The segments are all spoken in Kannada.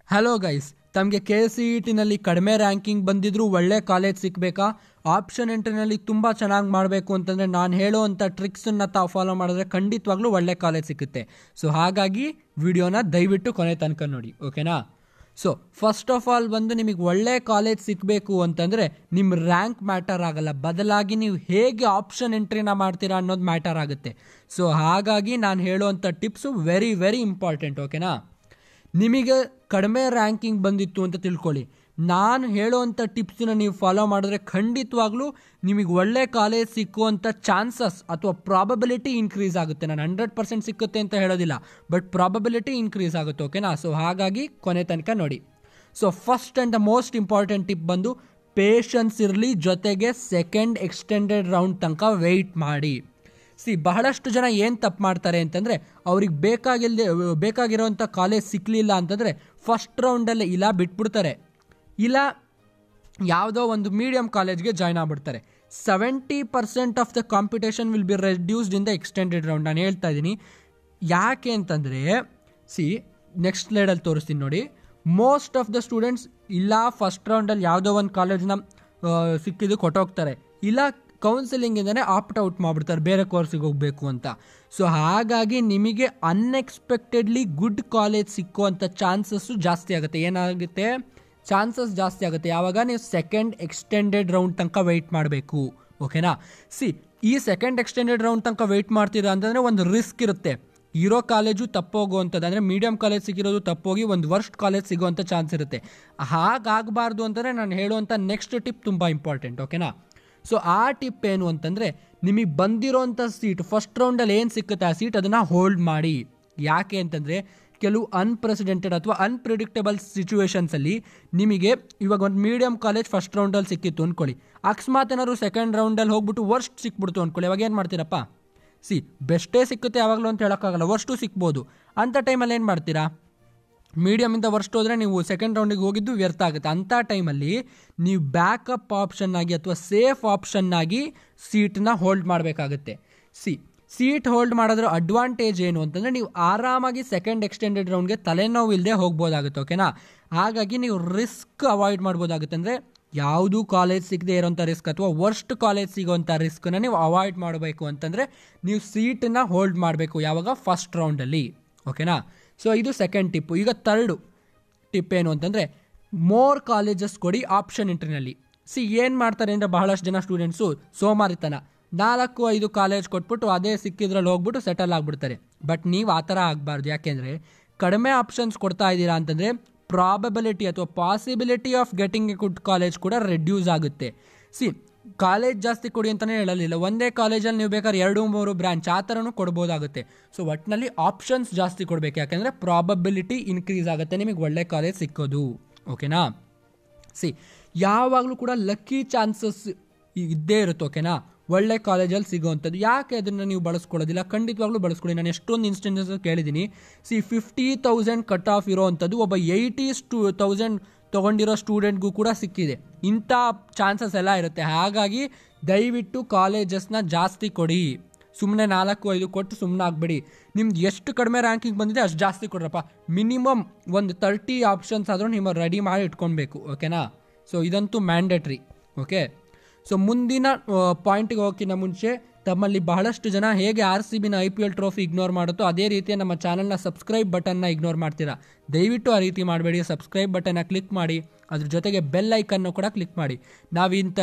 ಹಲೋ ಗೈಸ್, ತಮಗೆ KCET ನಲ್ಲಿ ಕಡಿಮೆ ರ್ಯಾಂಕಿಂಗ್ ಬಂದಿದ್ರು ಒಳ್ಳೆ ಕಾಲೇಜ್ ಸಿಗಬೇಕಾ? ಆಪ್ಷನ್ ಎಂಟ್ರಿನಲ್ಲಿ ತುಂಬ ಚೆನ್ನಾಗಿ ಮಾಡಬೇಕು ಅಂತಂದರೆ ನಾನು ಹೇಳೋವಂಥ ಟ್ರಿಕ್ಸನ್ನು ತಾವು ಫಾಲೋ ಮಾಡಿದ್ರೆ ಖಂಡಿತವಾಗ್ಲೂ ಒಳ್ಳೆ ಕಾಲೇಜ್ ಸಿಗುತ್ತೆ. ಸೊ ಹಾಗಾಗಿ ವಿಡಿಯೋನ ದಯವಿಟ್ಟು ಕೊನೆ ತನಕ ನೋಡಿ, ಓಕೆನಾ? ಸೊ ಫಸ್ಟ್ ಆಫ್ ಆಲ್ ಬಂದು ನಿಮಗೆ ಒಳ್ಳೆ ಕಾಲೇಜ್ ಸಿಗಬೇಕು ಅಂತಂದರೆ ನಿಮ್ಮ ರ್ಯಾಂಕ್ ಮ್ಯಾಟರ್ ಆಗಲ್ಲ, ಬದಲಾಗಿ ನೀವು ಹೇಗೆ ಆಪ್ಷನ್ ಎಂಟ್ರಿನ ಮಾಡ್ತೀರಾ ಅನ್ನೋದು ಮ್ಯಾಟರ್ ಆಗುತ್ತೆ. ಸೊ ಹಾಗಾಗಿ ನಾನು ಹೇಳೋವಂಥ ಟಿಪ್ಸು ವೆರಿ ವೆರಿ ಇಂಪಾರ್ಟೆಂಟ್, ಓಕೆನಾ? ನಿಮಗೆ ಕಡಿಮೆ ರ್ಯಾಂಕಿಂಗ್ ಬಂದಿತ್ತು ಅಂತ ತಿಳ್ಕೊಳ್ಳಿ, ನಾನು ಹೇಳೋವಂಥ ಟಿಪ್ಸನ್ನ ನೀವು ಫಾಲೋ ಮಾಡಿದ್ರೆ ಖಂಡಿತವಾಗ್ಲೂ ನಿಮಗೆ ಒಳ್ಳೆ ಕಾಲೇಜ್ ಸಿಕ್ಕುವಂಥ ಚಾನ್ಸಸ್ ಅಥವಾ ಪ್ರಾಬಬಿಲಿಟಿ ಇನ್ಕ್ರೀಸ್ ಆಗುತ್ತೆ. ನಾನು 100% ಸಿಕ್ಕುತ್ತೆ ಅಂತ ಹೇಳೋದಿಲ್ಲ, ಬಟ್ ಪ್ರಾಬಬಿಲಿಟಿ ಇನ್ಕ್ರೀಸ್ ಆಗುತ್ತೆ, ಓಕೆನಾ? ಸೊ ಹಾಗಾಗಿ ಕೊನೆ ತನಕ ನೋಡಿ. So first and the most important tip ಬಂದು ಪೇಷನ್ಸ್ ಇರಲಿ, ಜೊತೆಗೆ ಸೆಕೆಂಡ್ ಎಕ್ಸ್ಟೆಂಡೆಡ್ ರೌಂಡ್ ತನಕ ವೆಯ್ಟ್ ಮಾಡಿ. ಬಹಳಷ್ಟು ಜನ ಏನು ತಪ್ಪು ಮಾಡ್ತಾರೆ ಅಂತಂದರೆ, ಅವ್ರಿಗೆ ಬೇಕಾಗಿರೋವಂಥ ಕಾಲೇಜ್ ಸಿಕ್ಕಲಿಲ್ಲ ಅಂತಂದರೆ ಫಸ್ಟ್ ರೌಂಡಲ್ಲೇ ಇಲ್ಲ ಬಿಟ್ಬಿಡ್ತಾರೆ, ಇಲ್ಲ ಯಾವುದೋ ಒಂದು ಮೀಡಿಯಮ್ ಕಾಲೇಜ್ಗೆ ಜಾಯ್ನ್ ಆಗ್ಬಿಡ್ತಾರೆ. 70% of the competition will be reduced in the extended round. ನಾನು ಹೇಳ್ತಾ ಇದ್ದೀನಿ ಯಾಕೆ ಅಂತಂದರೆ, ನೆಕ್ಸ್ಟ್ ಸ್ಲೈಡಲ್ಲಿ ತೋರಿಸ್ತೀನಿ ನೋಡಿ. ಮೋಸ್ಟ್ ಆಫ್ ದ ಸ್ಟೂಡೆಂಟ್ಸ್ ಇಲ್ಲ ಫಸ್ಟ್ ರೌಂಡಲ್ಲಿ ಯಾವುದೋ ಒಂದು ಕಾಲೇಜ್ನ ಸಿಕ್ಕಿದ್ದು ಕೊಟ್ಟೋಗ್ತಾರೆ, ಇಲ್ಲ ಕೌನ್ಸಿಲಿಂಗಿಂದನೇ ಆಪ್ಟ್ ಔಟ್ ಮಾಡಿಬಿಡ್ತಾರೆ ಬೇರೆ ಕೋರ್ಸಿಗೆ ಹೋಗಬೇಕು ಅಂತ. ಸೊ ಹಾಗಾಗಿ ನಿಮಗೆ ಅನ್ಎಕ್ಸ್ಪೆಕ್ಟೆಡ್ಲಿ ಗುಡ್ ಕಾಲೇಜ್ ಸಿಕ್ಕುವಂಥ ಚಾನ್ಸಸ್ಸು ಜಾಸ್ತಿ ಆಗುತ್ತೆ. ಏನಾಗುತ್ತೆ? ಚಾನ್ಸಸ್ ಜಾಸ್ತಿ ಆಗುತ್ತೆ ಯಾವಾಗ ನೀವು ಸೆಕೆಂಡ್ ಎಕ್ಸ್ಟೆಂಡೆಡ್ ರೌಂಡ್ ತನಕ ವೆಯ್ಟ್ ಮಾಡಬೇಕು, ಓಕೆನಾ? ಈ ಸೆಕೆಂಡ್ ಎಕ್ಸ್ಟೆಂಡೆಡ್ ರೌಂಡ್ ತನಕ ವೆಯ್ಟ್ ಮಾಡ್ತೀರಾ ಅಂತಂದರೆ ಒಂದು ರಿಸ್ಕ್ ಇರುತ್ತೆ. ಇರೋ ಕಾಲೇಜು ತಪ್ಪೋಗುವಂಥದ್ದು, ಅಂದರೆ ಮೀಡಿಯಮ್ ಕಾಲೇಜ್ ಸಿಕ್ಕಿರೋದು ತಪ್ಪೋಗಿ ಒಂದು ವರ್ಸ್ಟ್ ಕಾಲೇಜ್ ಸಿಗೋವಂಥ ಚಾನ್ಸ್ ಇರುತ್ತೆ. ಹಾಗಾಗಬಾರ್ದು ಅಂತಂದರೆ ನಾನು ಹೇಳುವಂಥ ನೆಕ್ಸ್ಟ್ ಟಿಪ್ ತುಂಬ ಇಂಪಾರ್ಟೆಂಟ್, ಓಕೆನಾ? ಸೊ ಆ ಟಿಪ್ ಏನು ಅಂತಂದರೆ, ನಿಮಗೆ ಬಂದಿರೋಂಥ ಸೀಟ್ ಫಸ್ಟ್ ರೌಂಡಲ್ಲಿ ಏನು ಸಿಕ್ಕುತ್ತೆ ಆ ಸೀಟ್ ಅದನ್ನು ಹೋಲ್ಡ್ ಮಾಡಿ. ಯಾಕೆ ಅಂತಂದರೆ, ಕೆಲವು ಅನ್ಪ್ರೆಸಿಡೆಂಟೆಡ್ ಅಥವಾ ಅನ್ಪ್ರಿಡಿಕ್ಟಬಲ್ ಸಿಚುವೇಶನ್ಸಲ್ಲಿ ನಿಮಗೆ ಇವಾಗ ಒಂದು ಮೀಡಿಯಮ್ ಕಾಲೇಜ್ ಫಸ್ಟ್ ರೌಂಡಲ್ಲಿ ಸಿಕ್ಕಿತ್ತು ಅಂದ್ಕೊಳ್ಳಿ, ಅಕಸ್ಮಾತ್ ಏನಾದ್ರು ಸೆಕೆಂಡ್ ರೌಂಡಲ್ಲಿ ಹೋಗ್ಬಿಟ್ಟು ವರ್ಸ್ಟ್ ಸಿಕ್ಬಿಡ್ತು ಅಂದ್ಕೊಳ್ಳಿ, ಅವಾಗ ಏನು ಮಾಡ್ತೀರಪ್ಪ? ಬೆಸ್ಟೇ ಸಿಕ್ಕುತ್ತೆ ಯಾವಾಗಲೂ ಅಂತ ಹೇಳೋಕ್ಕಾಗಲ್ಲ, ವರ್ಸ್ಟು ಸಿಕ್ಬೋದು. ಅಂಥ ಟೈಮಲ್ಲಿ ಏನು ಮಾಡ್ತೀರಾ? ಮೀಡಿಯಮಿಂದ ವರ್ಸ್ಟ್ ಹೋದರೆ ನೀವು ಸೆಕೆಂಡ್ ರೌಂಡಿಗೆ ಹೋಗಿದ್ದು ವ್ಯರ್ಥ ಆಗುತ್ತೆ. ಅಂಥ ಟೈಮಲ್ಲಿ ನೀವು ಬ್ಯಾಕಪ್ ಆಪ್ಷನ್ನಾಗಿ ಅಥವಾ ಸೇಫ್ ಆಪ್ಷನ್ನಾಗಿ ಸೀಟನ್ನ ಹೋಲ್ಡ್ ಮಾಡಬೇಕಾಗುತ್ತೆ. ಸೀಟ್ ಹೋಲ್ಡ್ ಮಾಡೋದ್ರ ಅಡ್ವಾಂಟೇಜ್ ಏನು ಅಂತಂದರೆ, ನೀವು ಆರಾಮಾಗಿ ಸೆಕೆಂಡ್ ಎಕ್ಸ್ಟೆಂಡೆಡ್ ರೌಂಡ್ಗೆ ತಲೆನೋವು ಇಲ್ಲದೆ ಹೋಗ್ಬೋದಾಗುತ್ತೆ, ಓಕೆನಾ? ಹಾಗಾಗಿ ನೀವು ರಿಸ್ಕ್ ಅವಾಯ್ಡ್ ಮಾಡ್ಬೋದಾಗುತ್ತೆ. ಅಂದರೆ ಯಾವುದೂ ಕಾಲೇಜ್ ಸಿಗದೆ ಇರೋಂಥ ರಿಸ್ಕ್ ಅಥವಾ ವರ್ಸ್ಟ್ ಕಾಲೇಜ್ ಸಿಗೋವಂಥ ರಿಸ್ಕನ್ನ ನೀವು ಅವಾಯ್ಡ್ ಮಾಡಬೇಕು ಅಂತಂದರೆ ನೀವು ಸೀಟನ್ನು ಹೋಲ್ಡ್ ಮಾಡಬೇಕು ಯಾವಾಗ? ಫಸ್ಟ್ ರೌಂಡಲ್ಲಿ, ಓಕೆನಾ? ಸೊ ಇದು ಸೆಕೆಂಡ್ ಟಿಪ್ಪು. ಈಗ ಥರ್ಡು ಟಿಪ್ ಏನು ಅಂತಂದರೆ, ಮೋರ್ ಕಾಲೇಜಸ್ ಕೊಡಿ ಆಪ್ಷನ್ ಎಂಟ್ರಿನಲ್ಲಿ. ಏನು ಮಾಡ್ತಾರೆ ಅಂದರೆ, ಬಹಳಷ್ಟು ಜನ ಸ್ಟೂಡೆಂಟ್ಸು ಸೋಮಾರಿತನ 4-5 ಕಾಲೇಜ್ ಕೊಟ್ಬಿಟ್ಟು ಅದೇ ಸಿಕ್ಕಿದ್ರಲ್ಲಿ ಹೋಗ್ಬಿಟ್ಟು ಸೆಟಲ್ ಆಗಿಬಿಡ್ತಾರೆ. ಬಟ್ ನೀವು ಆ ಥರ ಆಗಬಾರ್ದು. ಯಾಕೆಂದರೆ ಕಡಿಮೆ ಆಪ್ಷನ್ಸ್ ಕೊಡ್ತಾ ಇದ್ದೀರಾ ಅಂತಂದರೆ ಪ್ರಾಬಬಿಲಿಟಿ ಅಥವಾ possibility of getting A good college ಕೂಡ ರೆಡ್ಯೂಸ್ ಆಗುತ್ತೆ. ಕಾಲೇಜ್ ಜಾಸ್ತಿ ಕೊಡಿ ಅಂತಲೇ ಹೇಳಲಿಲ್ಲ, ಒಂದೇ ಕಾಲೇಜಲ್ಲಿ ನೀವು ಬೇಕಾದ್ರೆ 2-3 ಬ್ರಾಂಚ್ ಆ ಥರನೂ ಕೊಡ್ಬೋದಾಗುತ್ತೆ. ಸೊ ಒಟ್ಟಿನಲ್ಲಿ ಆಪ್ಷನ್ಸ್ ಜಾಸ್ತಿ ಕೊಡಬೇಕು, ಯಾಕೆಂದರೆ ಪ್ರಾಬಬಿಲಿಟಿ ಇನ್ಕ್ರೀಸ್ ಆಗುತ್ತೆ ನಿಮಗೆ ಒಳ್ಳೆ ಕಾಲೇಜ್ ಸಿಕ್ಕೋದು, ಓಕೆನಾ? ಯಾವಾಗಲೂ ಕೂಡ ಲಕ್ಕಿ ಚಾನ್ಸಸ್ ಇದ್ದೇ ಇರುತ್ತೆ, ಓಕೆನಾ? ಒಳ್ಳೆ ಕಾಲೇಜಲ್ಲಿ ಸಿಗೋವಂಥದ್ದು. ಯಾಕೆ ಅದನ್ನು ನೀವು ಬಳಸ್ಕೊಳ್ಳೋದಿಲ್ಲ? ಖಂಡಿತವಾಗ್ಲೂ ಬಳಸ್ಕೊಳ್ಳಿ. ನಾನು ಎಷ್ಟೊಂದು ಇನ್ಸ್ಟೆನ್ಸಸ್ ಕೇಳಿದ್ದೀನಿ. 50,000 ಕಟ್ ಆಫ್ ಇರೋವಂಥದ್ದು ಒಬ್ಬ 80,000 ತೊಗೊಂಡಿರೋ ಸ್ಟೂಡೆಂಟ್ಗೂ ಕೂಡ ಸಿಕ್ಕಿದೆ. ಇಂಥ ಚಾನ್ಸಸ್ ಎಲ್ಲ ಇರುತ್ತೆ. ಹಾಗಾಗಿ ದಯವಿಟ್ಟು ಕಾಲೇಜಸ್ನ ಜಾಸ್ತಿ ಕೊಡಿ. ಸುಮ್ಮನೆ 4-5 ಕೊಟ್ಟು ಸುಮ್ಮನೆ ಆಗಬೇಡಿ. ನಿಮ್ದು ಎಷ್ಟು ಕಡಿಮೆ ರ್ಯಾಂಕಿಂಗ್ ಬಂದಿದೆ ಅಷ್ಟು ಜಾಸ್ತಿ ಕೊಡ್ರಪ್ಪ. ಮಿನಿಮಮ್ ಒಂದು 30 ಆಪ್ಷನ್ಸ್ ಆದರೂ ನೀವು ರೆಡಿ ಮಾಡಿ ಇಟ್ಕೊಳ್ಬೇಕು, ಓಕೆನಾ? ಸೊ ಇದಂತೂ ಮ್ಯಾಂಡೇಟ್ರಿ, ಓಕೆ? ಸೊ ಮುಂದಿನ ಪಾಯಿಂಟಿಗೆ ಹೋಗೋಕ್ಕಿಂತ ಮುಂಚೆ, ತಮ್ಮಲ್ಲಿ ಬಹಳಷ್ಟು ಜನ ಹೇಗೆ RCBನ IPL ಟ್ರೋಫಿ ಇಗ್ನೋರ್ ಮಾಡುತ್ತೋ ಅದೇ ರೀತಿ ನಮ್ಮ ಚಾನಲ್ನ ಸಬ್ಸ್ಕ್ರೈಬ್ ಬಟನ್ನ ಇಗ್ನೋರ್ ಮಾಡ್ತೀರಾ. ದಯವಿಟ್ಟು ಆ ರೀತಿ ಮಾಡಬೇಡಿ. ಸಬ್ಸ್ಕ್ರೈಬ್ ಬಟನ್ನ ಕ್ಲಿಕ್ ಮಾಡಿ, ಅದ್ರ ಜೊತೆಗೆ ಬೆಲ್ ಐಕನ್ನು ಕೂಡ ಕ್ಲಿಕ್ ಮಾಡಿ. ನಾವು ಇಂಥ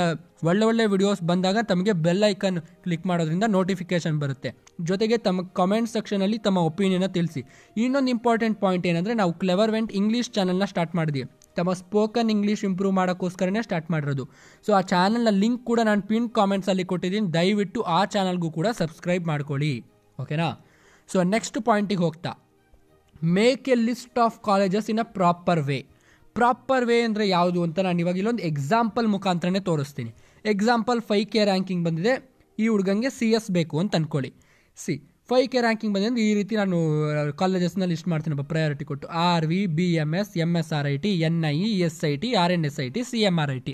ಒಳ್ಳೆ ವಿಡಿಯೋಸ್ ಬಂದಾಗ ತಮಗೆ ಬೆಲ್ ಐಕನ್ ಕ್ಲಿಕ್ ಮಾಡೋದ್ರಿಂದ ನೋಟಿಫಿಕೇಶನ್ ಬರುತ್ತೆ. ಜೊತೆಗೆ ತಮ್ಮ ಕಮೆಂಟ್ ಸೆಕ್ಷನಲ್ಲಿ ತಮ್ಮ ಒಪಿನಿಯನ್ನ ತಿಳಿಸಿ. ಇನ್ನೊಂದು ಇಂಪಾರ್ಟೆಂಟ್ ಪಾಯಿಂಟ್ ಏನಂದರೆ, ನಾವು ಕ್ಲೆವರ್ವೆಂಟ್ ಇಂಗ್ಲೀಷ್ ಚಾನಲ್ನ ಸ್ಟಾರ್ಟ್ ಮಾಡಿದ್ವಿ. ತಮ್ಮ ಸ್ಪೋಕನ್ ಇಂಗ್ಲೀಷ್ ಇಂಪ್ರೂವ್ ಮಾಡೋಕ್ಕೋಸ್ಕರನೇ ಸ್ಟಾರ್ಟ್ ಮಾಡಿರೋದು. ಸೊ ಆ ಚಾನಲ್ನ ಲಿಂಕ್ ಕೂಡ ನಾನು ಪಿನ್ ಕಾಮೆಂಟ್ಸಲ್ಲಿ ಕೊಟ್ಟಿದ್ದೀನಿ. ದಯವಿಟ್ಟು ಆ ಚಾನಲ್ಗೂ ಕೂಡ ಸಬ್ಸ್ಕ್ರೈಬ್ ಮಾಡ್ಕೊಳ್ಳಿ, ಓಕೆನಾ? ಸೊ ನೆಕ್ಸ್ಟ್ ಪಾಯಿಂಟಿಗೆ ಹೋಗ್ತಾ, make A list of colleges in a proper way. Proper way ಅಂದರೆ ಯಾವುದು ಅಂತ ನಾನು ಇವಾಗ ಇಲ್ಲೊಂದು ಎಕ್ಸಾಂಪಲ್ ಮುಖಾಂತರನೇ ತೋರಿಸ್ತೀನಿ. ಎಕ್ಸಾಂಪಲ್ 5K ರ್ಯಾಂಕಿಂಗ್ ಬಂದಿದೆ, ಈ ಹುಡುಗಂಗೆ CS ಬೇಕು ಅಂತ ಅಂದ್ಕೊಳ್ಳಿ. 5K ರ್ಯಾಂಕಿಂಗ್ ಬಂದಿದೆ ಅಂದರೆ ಈ ರೀತಿ ನಾನು ಕಾಲೇಜಸ್ನ ಲಿಸ್ಟ್ ಮಾಡ್ತೀನಿ ಪ್ರಯಾರಿಟಿ ಕೊಟ್ಟು. RV, BMS, MSRIT, NIE, SIT, RNSIT, CMRIT.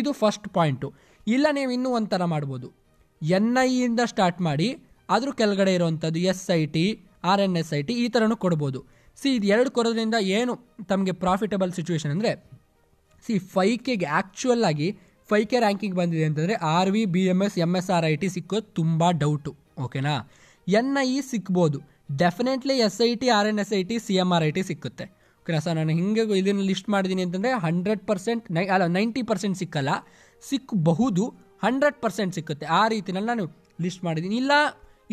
ಇದು ಫಸ್ಟ್ ಪಾಯಿಂಟು. ಇಲ್ಲ ನೀವು ಇನ್ನೂ ಒಂಥರ ಮಾಡ್ಬೋದು. NIEಯಿಂದ ಸ್ಟಾರ್ಟ್ ಮಾಡಿ ಅದ್ರ ಕೆಳಗಡೆ ಇರೋವಂಥದ್ದು SIT, RNSIT ಈ ಥರನೂ ಕೊಡ್ಬೋದು. ಇದು 2 ಕೊರೋದ್ರಿಂದ ಏನು ತಮಗೆ ಪ್ರಾಫಿಟಬಲ್ ಸಿಚುವೇಶನ್ ಅಂದರೆ ಫೈಕೆಗೆ ಆ್ಯಕ್ಚುಯಲ್ ಆಗಿ 5K ರ್ಯಾಂಕಿಂಗ್ ಬಂದಿದೆ ಅಂತಂದರೆ RV BMS MSRIT ಸಿಕ್ಕೋದು ತುಂಬ ಡೌಟು. ಓಕೆನಾ, NIE ಸಿಕ್ಬೋದು, ಡೆಫಿನೆಟ್ಲಿ SIT RNSIT CMRIT ಸಿಕ್ಕುತ್ತೆ. ಓಕೆನಾ ಸರ್, ನಾನು ಹಿಂಗೆ ಇದನ್ನು ಲಿಸ್ಟ್ ಮಾಡಿದ್ದೀನಿ ಅಂತಂದರೆ 100% 90% ಸಿಕ್ಕಲ್ಲ, ಸಿಕ್ಕಬಹುದು, 100% ಸಿಕ್ಕುತ್ತೆ. ಆ ರೀತಿನಲ್ಲಿ ನಾನು ಲಿಸ್ಟ್ ಮಾಡಿದ್ದೀನಿ. ಇಲ್ಲ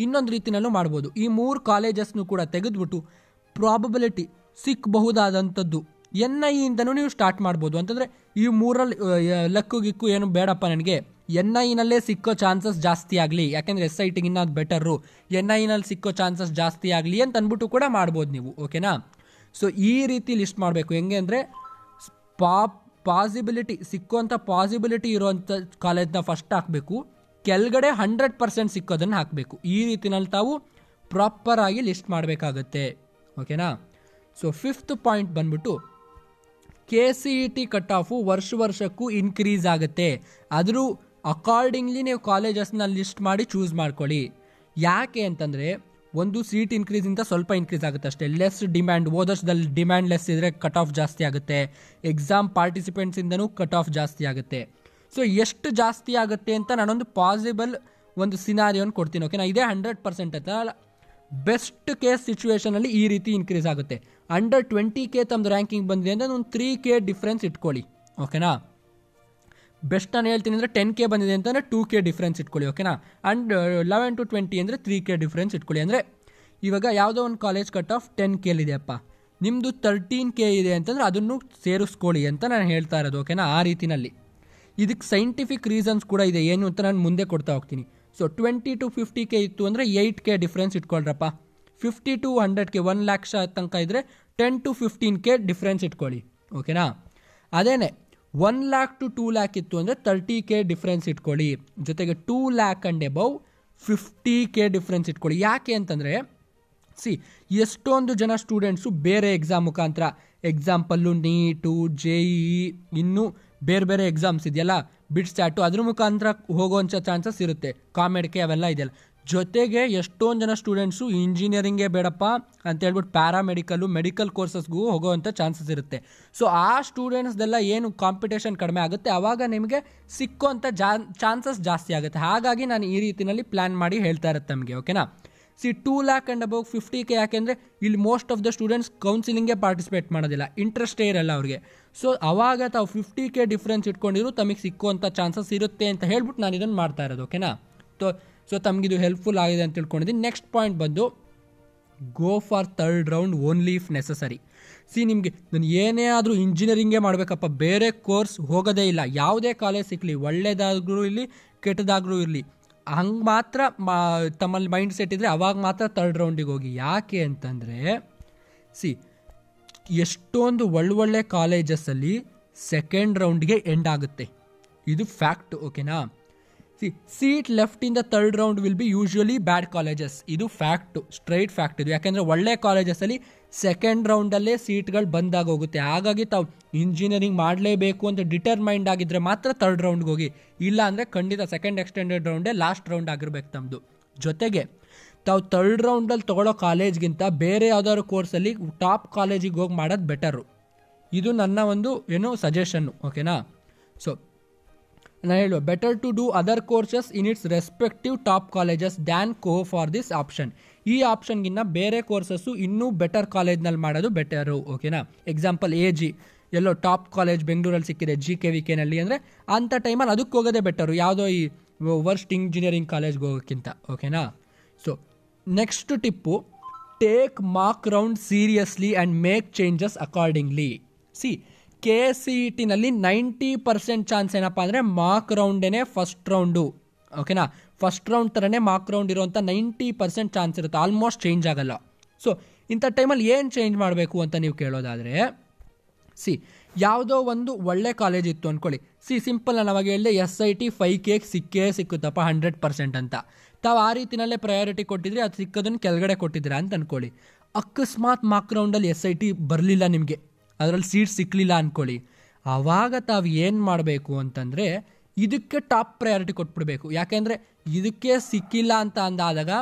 ಇನ್ನೊಂದು ರೀತಿಯಲ್ಲೂ ಮಾಡ್ಬೋದು. ಈ 3 ಕಾಲೇಜಸ್ನು ಕೂಡ ತೆಗೆದುಬಿಟ್ಟು ಪ್ರಾಬಬಿಲಿಟಿ ಸಿಕ್ಕಬಹುದಾದಂಥದ್ದು NIE ಇಂದನೂ ನೀವು ಸ್ಟಾರ್ಟ್ ಮಾಡ್ಬೋದು. ಅಂತಂದರೆ ಈ 3ರಲ್ಲಿ ಲಕ್ಕು ಏನು ಬೇಡಪ್ಪ, ನನಗೆ NIE-ನಲ್ಲೇ ಸಿಕ್ಕೋ ಚಾನ್ಸಸ್ ಜಾಸ್ತಿ ಆಗಲಿ, ಯಾಕೆಂದರೆ SIT-ಗಿನ್ನ ಅದು ಬೆಟರು, NIE-ನಲ್ಲಿ ಸಿಕ್ಕೋ ಚಾನ್ಸಸ್ ಜಾಸ್ತಿ ಆಗಲಿ ಅಂತ ಅಂದ್ಬಿಟ್ಟು ಕೂಡ ಮಾಡ್ಬೋದು ನೀವು. ಓಕೆನಾ, ಈ ರೀತಿ ಲಿಸ್ಟ್ ಮಾಡಬೇಕು. ಹೆಂಗೆ ಅಂದರೆ ಪಾಸಿಬಿಲಿಟಿ ಸಿಕ್ಕುವಂಥ ಪಾಸಿಬಿಲಿಟಿ ಇರುವಂಥ ಕಾಲೇಜ್ನ ಫಸ್ಟ್ ಹಾಕಬೇಕು, ಕೆಳಗಡೆ 100% ಸಿಕ್ಕೋದನ್ನು ಹಾಕಬೇಕು. ಈ ರೀತಿನಲ್ಲಿ ತಾವು ಪ್ರಾಪರಾಗಿ ಲಿಸ್ಟ್ ಮಾಡಬೇಕಾಗತ್ತೆ. ಓಕೆನಾ, 5th ಪಾಯಿಂಟ್ ಬಂದ್ಬಿಟ್ಟು KCET ಕಟ್ ಆಫು ವರ್ಷಕ್ಕೂ ಇನ್ಕ್ರೀಸ್ ಆಗುತ್ತೆ. ಅದ್ರ ಅಕಾರ್ಡಿಂಗ್ಲಿ ನೀವು ಕಾಲೇಜಸ್ನ ಲಿಸ್ಟ್ ಮಾಡಿ ಚೂಸ್ ಮಾಡ್ಕೊಳ್ಳಿ. ಯಾಕೆ ಅಂತಂದರೆ ಒಂದು ಸೀಟ್ ಇನ್ಕ್ರೀಸಿಂದ ಸ್ವಲ್ಪ ಇನ್ಕ್ರೀಸ್ ಆಗುತ್ತೆ ಅಷ್ಟೇ. ಲೆಸ್ ಡಿಮ್ಯಾಂಡ್, ಹೋದಷ್ಟದಲ್ಲಿ ಡಿಮ್ಯಾಂಡ್ ಲೆಸ್ ಇದ್ದರೆ ಕಟ್ ಆಫ್ ಜಾಸ್ತಿ ಆಗುತ್ತೆ. ಎಕ್ಸಾಮ್ ಪಾರ್ಟಿಸಿಪೆಂಟ್ಸಿಂದನೂ ಕಟ್ ಆಫ್ ಜಾಸ್ತಿ ಆಗುತ್ತೆ. ಎಷ್ಟು ಜಾಸ್ತಿ ಆಗುತ್ತೆ ಅಂತ ನಾನೊಂದು ಪಾಸಿಬಲ್ ಒಂದು ಸಿನಾರಿಯೋನ ಕೊಡ್ತೀನಿ. ಓಕೆನಾ, ಇದೇ 100% ಅಂತ ಬೆಸ್ಟ್ ಕೇಸ್ ಸಿಚುವೇಷನಲ್ಲಿ ಈ ರೀತಿ ಇನ್ಕ್ರೀಸ್ ಆಗುತ್ತೆ. ಅಂಡರ್ 20K ತಮ್ಮದು ರ್ಯಾಂಕಿಂಗ್ ಬಂದಿದೆ ಅಂದರೆ ಒಂದು 3K ಡಿಫ್ರೆನ್ಸ್ ಇಟ್ಕೊಳ್ಳಿ. ಓಕೆನಾ, ಬೆಸ್ಟ್ ನಾನು ಹೇಳ್ತೀನಿ ಅಂದರೆ 10K ಬಂದಿದೆ ಅಂತಂದರೆ 2K ಡಿಫ್ರೆನ್ಸ್ ಇಟ್ಕೊಳ್ಳಿ. ಓಕೆನಾ, ಆ್ಯಂಡ್ 11 to 20 ಅಂದರೆ 3K ಡಿಫ್ರೆನ್ಸ್ ಇಟ್ಕೊಳ್ಳಿ. ಅಂದರೆ ಇವಾಗ ಯಾವುದೋ ಒಂದು ಕಾಲೇಜ್ ಕಟ್ ಆಫ್ 10K ಇದೆಯಪ್ಪ, ನಿಮ್ಮದು 13K ಇದೆ ಅಂತಂದರೆ ಅದನ್ನು ಸೇರಿಸ್ಕೊಳ್ಳಿ ಅಂತ ನಾನು ಹೇಳ್ತಾ ಇರೋದು. ಓಕೆನಾ, ಆ ರೀತಿನಲ್ಲಿ ಇದಕ್ಕೆ ಸೈಂಟಿಫಿಕ್ ರೀಸನ್ಸ್ ಕೂಡ ಇದೆ, ಏನು ಅಂತ ನಾನು ಮುಂದೆ ಕೊಡ್ತಾ ಹೋಗ್ತೀನಿ. 20 to 50K ಇತ್ತು ಅಂದರೆ 8K difference ಇಟ್ಕೊಳ್ರಪ್ಪ. 50 to 100K 1 lakh ತನಕ ಇದ್ದರೆ 10 to 15K ಡಿಫ್ರೆನ್ಸ್ ಇಟ್ಕೊಳ್ಳಿ. ಓಕೆನಾ, ಅದೇನೆ 1 lakh to 2 lakh ಇತ್ತು ಅಂದರೆ 30K ಡಿಫ್ರೆನ್ಸ್ ಇಟ್ಕೊಳ್ಳಿ. ಜೊತೆಗೆ 2 lakh and above 50K difference ಇಟ್ಕೊಳ್ಳಿ. ಯಾಕೆ ಅಂತಂದರೆ ಎಷ್ಟೊಂದು ಜನ ಸ್ಟೂಡೆಂಟ್ಸು ಬೇರೆ ಎಕ್ಸಾಮ್ ಮುಖಾಂತರ, ಎಕ್ಸಾಂಪಲ್ಲು ನೀಟು, JEE, ಇನ್ನೂ ಬೇರೆ ಬೇರೆ ಎಕ್ಸಾಮ್ಸ್ ಇದೆಯಲ್ಲ, ಬಿಟ್ ಸ್ಟಾಟು, ಅದ್ರ ಮುಖಾಂತರ ಹೋಗೋವಂಥ ಚಾನ್ಸಸ್ ಇರುತ್ತೆ. ಕಾಮೆಡ್ಕೆ ಅವೆಲ್ಲ ಇದೆಯಲ್ಲ. ಜೊತೆಗೆ ಎಷ್ಟೊಂದು ಜನ ಸ್ಟೂಡೆಂಟ್ಸು ಇಂಜಿನಿಯರಿಂಗೇ ಬೇಡಪ್ಪ ಅಂತ ಹೇಳ್ಬಿಟ್ಟು ಪ್ಯಾರಾಮೆಡಿಕಲ್ಲು, ಮೆಡಿಕಲ್ ಕೋರ್ಸಸ್ಗೂ ಹೋಗೋವಂಥ ಚಾನ್ಸಸ್ ಇರುತ್ತೆ. ಆ ಸ್ಟೂಡೆಂಟ್ಸ್ದೆಲ್ಲ ಏನು ಕಾಂಪಿಟೇಷನ್ ಕಡಿಮೆ ಆಗುತ್ತೆ, ಆವಾಗ ನಿಮಗೆ ಸಿಕ್ಕುವಂಥ ಚಾನ್ಸಸ್ ಜಾಸ್ತಿ ಆಗುತ್ತೆ. ಹಾಗಾಗಿ ನಾನು ಈ ರೀತಿಯಲ್ಲಿ ಪ್ಲ್ಯಾನ್ ಮಾಡಿ ಹೇಳ್ತಾ ಇರುತ್ತೆ ನಮಗೆ. ಓಕೆನಾ, 2 lakh and above 50K ಯಾಕೆಂದರೆ ಇಲ್ಲಿ ಮೋಸ್ಟ್ ಆಫ್ ದ ಸ್ಟೂಡೆಂಟ್ಸ್ ಕೌನ್ಸಿಲಿಂಗೇ ಪಾರ್ಟಿಸಿಪೇಟ್ ಮಾಡೋದಿಲ್ಲ, ಇಂಟ್ರೆಸ್ಟೇ ಇರಲ್ಲ ಅವ್ರಿಗೆ. ಅವಾಗ ತಾವು 50K ಡಿಫ್ರೆನ್ಸ್ ಇಟ್ಕೊಂಡಿರು ತಮಗೆ ಸಿಕ್ಕುವಂಥ ಚಾನ್ಸಸ್ ಇರುತ್ತೆ ಅಂತ ಹೇಳ್ಬಿಟ್ಟು ನಾನು ಇದನ್ನು ಮಾಡ್ತಾ ಇರೋದು. ಓಕೆನಾ, ತಮಗಿದು ಹೆಲ್ಪ್ಫುಲ್ ಆಗಿದೆ ಅಂತ ತಿಳ್ಕೊಂಡಿದ್ದೀನಿ. ನೆಕ್ಸ್ಟ್ ಪಾಯಿಂಟ್ ಬಂದು go for 3rd round only if necessary. ನಿಮಗೆ ನಾನು ಏನೇ ಆದರೂ ಇಂಜಿನಿಯರಿಂಗೇ ಮಾಡಬೇಕಪ್ಪ, ಬೇರೆ ಕೋರ್ಸ್ ಹೋಗೋದೇ ಇಲ್ಲ, ಯಾವುದೇ ಕಾಲೇಜ್ ಸಿಕ್ಕಲಿ, ಒಳ್ಳೆಯದಾದ್ರೂ ಇರಲಿ ಕೆಟ್ಟದಾದ್ರೂ ಇರಲಿ, ಹಂಗೆ ಮಾತ್ರ ತಮ್ಮಲ್ಲಿ ಮೈಂಡ್ ಸೆಟ್ ಇದ್ದರೆ ಅವಾಗ ಮಾತ್ರ 3rd round ಹೋಗಿ. ಯಾಕೆ ಅಂತಂದರೆ ಎಷ್ಟೊಂದು ಒಳ್ಳೊಳ್ಳೆ ಕಾಲೇಜಸ್ಸಲ್ಲಿ 2nd round ಎಂಡ್ ಆಗುತ್ತೆ, ಇದು ಫ್ಯಾಕ್ಟ್. ಓಕೆನಾ, seat left in the 3rd round will be usually bad colleges, ಇದು ಫ್ಯಾಕ್ಟು, ಸ್ಟ್ರೈಟ್ ಫ್ಯಾಕ್ಟ್ ಇದು. ಯಾಕೆಂದರೆ ಒಳ್ಳೆ ಕಾಲೇಜಸ್ಸಲ್ಲಿ 2nd round ಸೀಟ್ಗಳು ಬಂದಾಗ ಹೋಗುತ್ತೆ. ಹಾಗಾಗಿ ತಾವು ಇಂಜಿನಿಯರಿಂಗ್ ಮಾಡಲೇಬೇಕು ಅಂತ ಡಿಟರ್ಮೈಂಡ್ ಆಗಿದ್ದರೆ ಮಾತ್ರ 3rd round ಹೋಗಿ, ಇಲ್ಲ ಅಂದರೆ ಖಂಡಿತ 2nd extended round last round ಆಗಿರ್ಬೇಕು ತಮ್ಮದು. ಜೊತೆಗೆ ತಾವು 3rd round ತೊಗೊಳ್ಳೋ ಕಾಲೇಜ್ಗಿಂತ ಬೇರೆ ಯಾವ್ದಾದ್ರು ಕೋರ್ಸಲ್ಲಿ ಟಾಪ್ ಕಾಲೇಜಿಗೆ ಹೋಗಿ ಮಾಡೋದು ಬೆಟರು. ಇದು ನನ್ನ ಒಂದು ಸಜೆಷನ್ನು. ಓಕೆನಾ, ನಾನು ಹೇಳುವ better to do other courses in its respective top colleges than go for this option. ಈ ಆಪ್ಷನ್ಗಿನ್ನ ಬೇರೆ ಕೋರ್ಸಸ್ಸು ಇನ್ನೂ ಬೆಟರ್ ಕಾಲೇಜ್ನಲ್ಲಿ ಮಾಡೋದು ಬೆಟರು. ಓಕೆನಾ, ಎಕ್ಸಾಂಪಲ್ AG ಎಲ್ಲೋ ಟಾಪ್ ಕಾಲೇಜ್ ಬೆಂಗಳೂರಲ್ಲಿ ಸಿಕ್ಕಿದೆ GKVKನಲ್ಲಿ ಅಂದರೆ ಅಂಥ ಟೈಮಲ್ಲಿ ಅದಕ್ಕೆ ಹೋಗೋದೇ ಬೆಟರು, ಯಾವುದೋ ಈ ವರ್ಸ್ಟ್ ಇಂಜಿನಿಯರಿಂಗ್ ಕಾಲೇಜ್ಗೆ ಹೋಗೋಕ್ಕಿಂತ. ಓಕೆನಾ, next tip, take mark round seriously and make changes accordingly. KCETನಲ್ಲಿ 90% ಚಾನ್ಸ್ ಏನಪ್ಪ ಅಂದರೆ ಮಾರ್ಕ್ ರೌಂಡೇ ಫಸ್ಟ್ ರೌಂಡು. ಓಕೆನಾ, ಫಸ್ಟ್ ರೌಂಡ್ ಥರನೇ ಮಾರ್ಕ್ ರೌಂಡ್ ಇರೋಂಥ 90% ಚಾನ್ಸ್ ಇರುತ್ತೆ, ಆಲ್ಮೋಸ್ಟ್ ಚೇಂಜ್ ಆಗಲ್ಲ. ಇಂಥ ಟೈಮಲ್ಲಿ ಏನು ಚೇಂಜ್ ಮಾಡಬೇಕು ಅಂತ ನೀವು ಕೇಳೋದಾದರೆ, ಯಾವುದೋ ಒಂದು ಒಳ್ಳೆ ಕಾಲೇಜ್ ಇತ್ತು ಅಂದ್ಕೊಳ್ಳಿ. ಸಿಂಪಲ್ ನಾನು ಅವಾಗ ಹೇಳಿದೆ SIT 5K ಸಿಕ್ಕುತ್ತಪ್ಪ 100% ಅಂತ. ತಾವು ಆ ರೀತಿಯಲ್ಲೇ ಪ್ರಯಾರಿಟಿ ಕೊಟ್ಟಿದ್ರೆ ಅದು ಸಿಕ್ಕೋದನ್ನು ಕೆಳಗಡೆ ಕೊಟ್ಟಿದ್ದೀರಾ ಅಂತ ಅಂದ್ಕೊಳ್ಳಿ. ಅಕಸ್ಮಾತ್ ಮಾರ್ಕ್ ರೌಂಡಲ್ಲಿ SIT ಬರಲಿಲ್ಲ, ನಿಮಗೆ ಅದರಲ್ಲಿ ಸೀಟ್ ಸಿಕ್ಕಲಿಲ್ಲ ಅಂದ್ಕೊಳ್ಳಿ. ಆವಾಗ ತಾವು ಏನು ಮಾಡಬೇಕು ಅಂತಂದರೆ ಇದಕ್ಕೆ ಟಾಪ್ ಪ್ರಯಾರಿಟಿ ಕೊಟ್ಬಿಡ್ಬೇಕು. ಯಾಕೆಂದರೆ ಇದಕ್ಕೆ ಸಿಕ್ಕಿಲ್ಲ ಅಂತ ಅಂದಾದಾಗ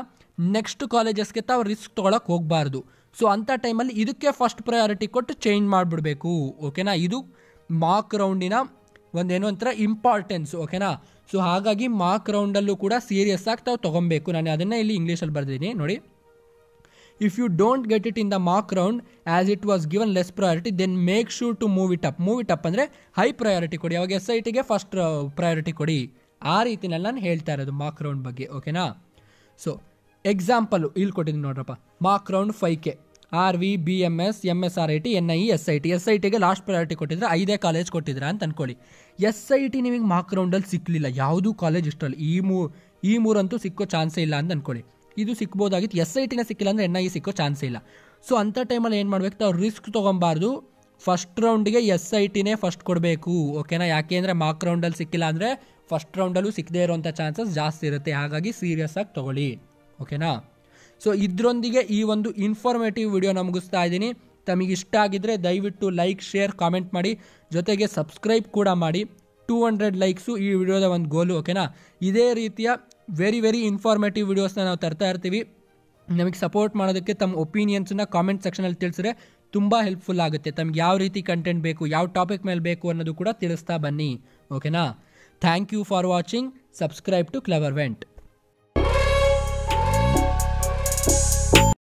ನೆಕ್ಸ್ಟ್ ಕಾಲೇಜಸ್ಗೆ ತಾವು ರಿಸ್ಕ್ ತೊಗೊಳಕ್ಕೆ ಹೋಗಬಾರ್ದು. ಸೊ ಅಂಥ ಟೈಮಲ್ಲಿ ಇದಕ್ಕೆ ಫಸ್ಟ್ ಪ್ರಯಾರಿಟಿ ಕೊಟ್ಟು ಚೇಂಜ್ ಮಾಡಿಬಿಡ್ಬೇಕು. ಓಕೆನಾ, ಇದು ಮಾರ್ಕ್ ರೌಂಡಿನ ಒಂದೇನೋ ಒಂಥರ ಇಂಪಾರ್ಟೆನ್ಸ್. ಓಕೆನಾ, ಸೊ ಹಾಗಾಗಿ ಮಾರ್ಕ್ ರೌಂಡಲ್ಲೂ ಕೂಡ ಸೀರಿಯಸ್ ಆಗಿ ತಾವು ತೊಗೊಬೇಕು. ನಾನು ಅದನ್ನೇ ಇಲ್ಲಿ ಇಂಗ್ಲೀಷಲ್ಲಿ ಬರ್ದಿದ್ದೀನಿ ನೋಡಿ. If you don't get it in the mark round as it was given less priority then make sure to move it up ಅಂದರೆ ಹೈ ಪ್ರಯಾರಿಟಿ ಕೊಡಿ. ಅವಾಗ SITಗೆ ಫಸ್ಟ್ ಪ್ರಯಾರಿಟಿ ಕೊಡಿ. ಆ ರೀತಿನಲ್ಲಿ ನಾನು ಹೇಳ್ತಾ ಇರೋದು ಮಾರ್ಕ್ ರೌಂಡ್ ಬಗ್ಗೆ. ಓಕೆನಾ, ಸೊ ಎಕ್ಸಾಂಪಲು ಇಲ್ಲಿ ಕೊಟ್ಟಿದ್ದೀನಿ ನೋಡ್ರಪ್ಪ. Mark round 5K RV BMS MSRIT NIE SITಗೆ ಲಾಸ್ಟ್ ಪ್ರಯಾರಿಟಿ ಕೊಟ್ಟಿದ್ರೆ 5 ಕಾಲೇಜ್ ಕೊಟ್ಟಿದ್ರೆ ಅಂತ ಅನ್ಕೊಳ್ಳಿ. SIT ನಿಮಗೆ ಮಾರ್ಕ್ ರೌಂಡಲ್ಲಿ ಸಿಕ್ಕಲಿಲ್ಲ, ಯಾವುದೂ ಕಾಲೇಜ್ ಇಷ್ಟಲ್ಲ, ಈ ಮೂರಂತೂ ಸಿಕ್ಕೋ ಚಾನ್ಸೇ ಇಲ್ಲ ಅಂತ ಅನ್ಕೊಳ್ಳಿ. ಇದು ಸಿಕ್ಬೋದಾಗಿತ್ತು, SITನೇ ಸಿಕ್ಕಿಲ್ಲ ಅಂದರೆ NIE ಸಿಕ್ಕೋ ಚಾನ್ಸೇ ಇಲ್ಲ. ಸೊ ಅಂಥ ಟೈಮಲ್ಲಿ ಏನು ಮಾಡಬೇಕು, ತಾವು ರಿಸ್ಕ್ ತೊಗೊಬಾರ್ದು. ಫಸ್ಟ್ ರೌಂಡಿಗೆ SITನೇ ಫಸ್ಟ್ ಕೊಡಬೇಕು. ಓಕೆನಾ, ಯಾಕೆ ಅಂದರೆ ಮಾರ್ಕ್ ರೌಂಡಲ್ಲಿ ಸಿಕ್ಕಿಲ್ಲ ಅಂದರೆ ಫಸ್ಟ್ ರೌಂಡಲ್ಲೂ ಸಿಕ್ಕದೇ ಇರೋವಂಥ ಚಾನ್ಸಸ್ ಜಾಸ್ತಿ ಇರುತ್ತೆ. ಹಾಗಾಗಿ ಸೀರಿಯಸ್ ಆಗಿ ತೊಗೊಳ್ಳಿ. ಓಕೆನಾ, ಸೊ ಇದರೊಂದಿಗೆ ಈ ಒಂದು ಇನ್ಫಾರ್ಮೇಟಿವ್ ವಿಡಿಯೋನ ಮುಗಿಸ್ತಾ ಇದ್ದೀನಿ. ತಮಗೆ ಇಷ್ಟ ಆಗಿದ್ದರೆ ದಯವಿಟ್ಟು ಲೈಕ್, ಶೇರ್, ಕಾಮೆಂಟ್ ಮಾಡಿ, ಜೊತೆಗೆ ಸಬ್ಸ್ಕ್ರೈಬ್ ಕೂಡ ಮಾಡಿ. 200 ಲೈಕ್ಸು ಈ ವಿಡಿಯೋದ ಒಂದು ಗೋಲು. ಓಕೆನಾ, ಇದೇ ರೀತಿಯ ವೆರಿ ಇನ್ಫಾರ್ಮೇಟಿವ್ ವಿಡಿಯೋಸ್ನ ನಾವು ತರ್ತಾ ಇರ್ತೀವಿ. ನಮಗೆ ಸಪೋರ್ಟ್ ಮಾಡೋದಕ್ಕೆ ತಮ್ಮ ಒಪಿನಿಯನ್ಸನ್ನ ಕಾಮೆಂಟ್ ಸೆಕ್ಷನಲ್ಲಿ ತಿಳಿಸಿದ್ರೆ ತುಂಬ ಹೆಲ್ಪ್ಫುಲ್ ಆಗುತ್ತೆ. ತಮ್ಗೆ ಯಾವ ರೀತಿ ಕಂಟೆಂಟ್ ಬೇಕು, ಯಾವ ಟಾಪಿಕ್ ಮೇಲೆ ಬೇಕು ಅನ್ನೋದು ಕೂಡ ತಿಳಿಸ್ತಾ ಬನ್ನಿ. ಓಕೆನಾ, thank you for watching. Subscribe to clever vent.